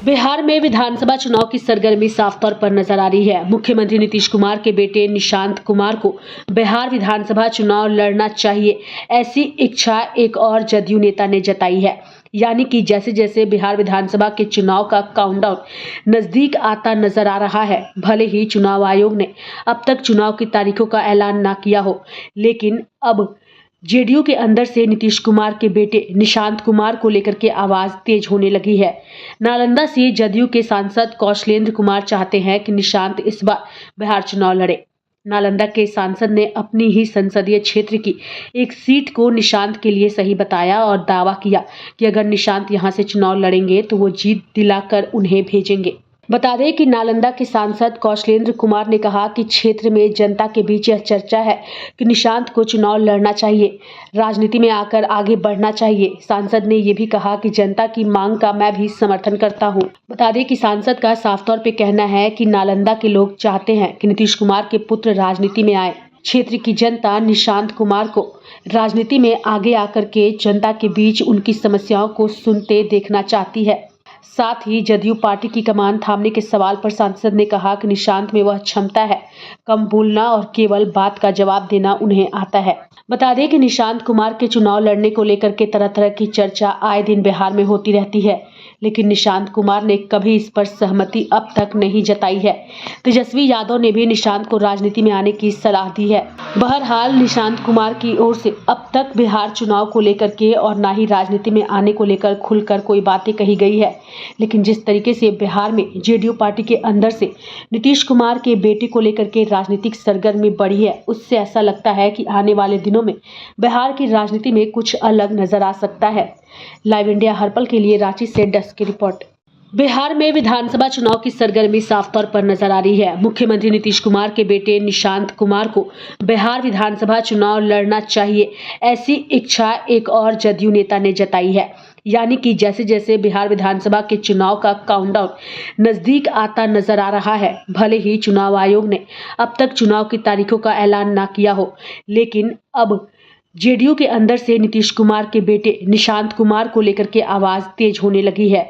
बिहार में विधानसभा चुनाव की सरगर्मी साफ तौर पर नजर आ रही है। मुख्यमंत्री नीतीश कुमार के बेटे निशांत कुमार को बिहार विधानसभा चुनाव लड़ना चाहिए, ऐसी इच्छा एक और जदयू नेता ने जताई है। यानी कि जैसे जैसे बिहार विधानसभा के चुनाव का काउंटडाउन नजदीक आता नजर आ रहा है, भले ही चुनाव आयोग ने अब तक चुनाव की तारीखों का ऐलान ना किया हो, लेकिन अब जेडीयू के अंदर से नीतीश कुमार के बेटे निशांत कुमार को लेकर के आवाज तेज होने लगी है। नालंदा से जदयू के सांसद कौशलेंद्र कुमार चाहते हैं कि निशांत इस बार बिहार चुनाव लड़े। नालंदा के सांसद ने अपनी ही संसदीय क्षेत्र की एक सीट को निशांत के लिए सही बताया और दावा किया कि अगर निशांत यहां से चुनाव लड़ेंगे तो वो जीत दिलाकर उन्हें भेजेंगे। बता दें कि नालंदा के सांसद कौशलेंद्र कुमार ने कहा कि क्षेत्र में जनता के बीच यह चर्चा है कि निशांत को चुनाव लड़ना चाहिए, राजनीति में आकर आगे बढ़ना चाहिए। सांसद ने यह भी कहा कि जनता की मांग का मैं भी समर्थन करता हूं। बता दें कि सांसद का साफ तौर पे कहना है कि नालंदा के लोग चाहते हैं कि नीतीश कुमार के पुत्र राजनीति में आए। क्षेत्र की जनता निशांत कुमार को राजनीति में आगे आकर के जनता के बीच उनकी समस्याओं को सुनते देखना चाहती है। साथ ही जदयू पार्टी की कमान थामने के सवाल पर सांसद ने कहा कि निशांत में वह क्षमता है, कम बोलना और केवल बात का जवाब देना उन्हें आता है। बता दें कि निशांत कुमार के चुनाव लड़ने को लेकर के तरह तरह की चर्चा आए दिन बिहार में होती रहती है, लेकिन निशांत कुमार ने कभी इस पर सहमति अब तक नहीं जताई है। तेजस्वी यादव ने भी निशांत को राजनीति में आने की सलाह दी है। बहरहाल निशांत कुमार की ओर से अब तक बिहार चुनाव को लेकर के और ना ही राजनीति में आने को लेकर खुलकर कोई बातें कही गई है, लेकिन जिस तरीके से बिहार में जेडीयू पार्टी के अंदर से नीतीश कुमार के बेटे को लेकर के राजनीतिक सरगर्मी बढ़ी है, उससे ऐसा लगता है कि आने वाले दिनों में बिहार की राजनीति में कुछ अलग नजर आ सकता है। लाइव इंडिया हर पल के लिए रांची से डेस्क की रिपोर्ट। बिहार में विधानसभा चुनाव की सरगर्मी साफ तौर पर नजर आ रही है। मुख्यमंत्री नीतीश कुमार के बेटे निशांत कुमार को बिहार विधानसभा चुनाव लड़ना चाहिए, ऐसी इच्छा एक और जदयू नेता ने जताई है। यानी कि जैसे जैसे बिहार विधानसभा के चुनाव का काउंटडाउन नजदीक आता नजर आ रहा है, भले ही चुनाव आयोग ने अब तक चुनाव की तारीखों का ऐलान ना किया हो, लेकिन अब जेडीयू के अंदर से नीतीश कुमार के बेटे निशांत कुमार को लेकर के आवाज तेज होने लगी है।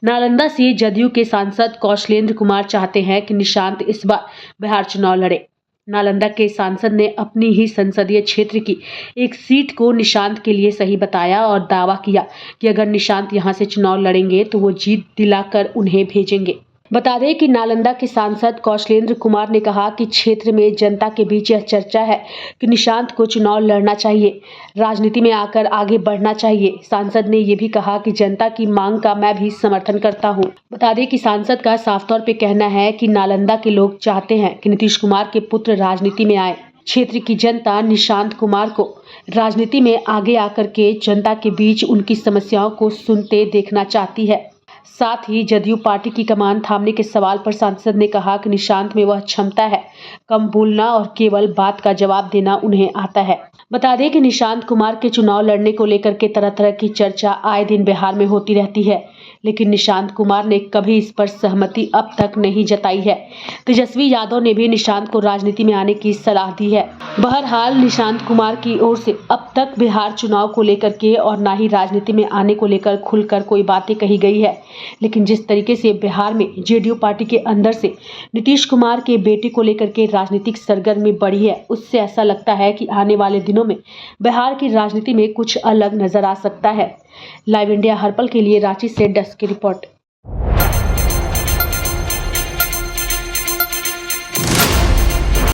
नालंदा से जदयू के सांसद कौशलेंद्र कुमार चाहते हैं कि निशांत इस बार बिहार चुनाव लड़े। नालंदा के सांसद ने अपनी ही संसदीय क्षेत्र की एक सीट को निशांत के लिए सही बताया और दावा किया कि अगर निशांत यहां से चुनाव लड़ेंगे तो वो जीत दिलाकर उन्हें भेजेंगे। बता दें कि नालंदा के सांसद कौशलेंद्र कुमार ने कहा कि क्षेत्र में जनता के बीच यह चर्चा है कि निशांत को चुनाव लड़ना चाहिए, राजनीति में आकर आगे बढ़ना चाहिए। सांसद ने यह भी कहा कि जनता की मांग का मैं भी समर्थन करता हूं। बता दें कि सांसद का साफ तौर पे कहना है कि नालंदा के लोग चाहते हैं कि नीतीश कुमार के पुत्र राजनीति में आए। क्षेत्र की जनता निशांत कुमार को राजनीति में आगे आकर के जनता के बीच उनकी समस्याओं को सुनते देखना चाहती है। साथ ही जदयू पार्टी की कमान थामने के सवाल पर सांसद ने कहा कि निशांत में वह क्षमता है, कम बोलना और केवल बात का जवाब देना उन्हें आता है। बता दें कि निशांत कुमार के चुनाव लड़ने को लेकर के तरह तरह की चर्चा आए दिन बिहार में होती रहती है, लेकिन निशांत कुमार ने कभी इस पर सहमति अब तक नहीं जताई है। तेजस्वी यादव ने भी निशांत को राजनीति में आने की सलाह दी है। बहरहाल निशांत कुमार की ओर से अब तक बिहार चुनाव को लेकर के और ना ही राजनीति में आने को लेकर खुलकर कोई बातें कही गई है, लेकिन जिस तरीके से बिहार में जेडीयू पार्टी के अंदर से नीतीश कुमार के बेटे को लेकर के राजनीतिक सरगर्मी बढ़ी है, उससे ऐसा लगता है कि आने वाले दिनों में बिहार की राजनीति में कुछ अलग नजर आ सकता है। लाइव इंडिया हर पल के लिए रांची से डेस्क की रिपोर्ट।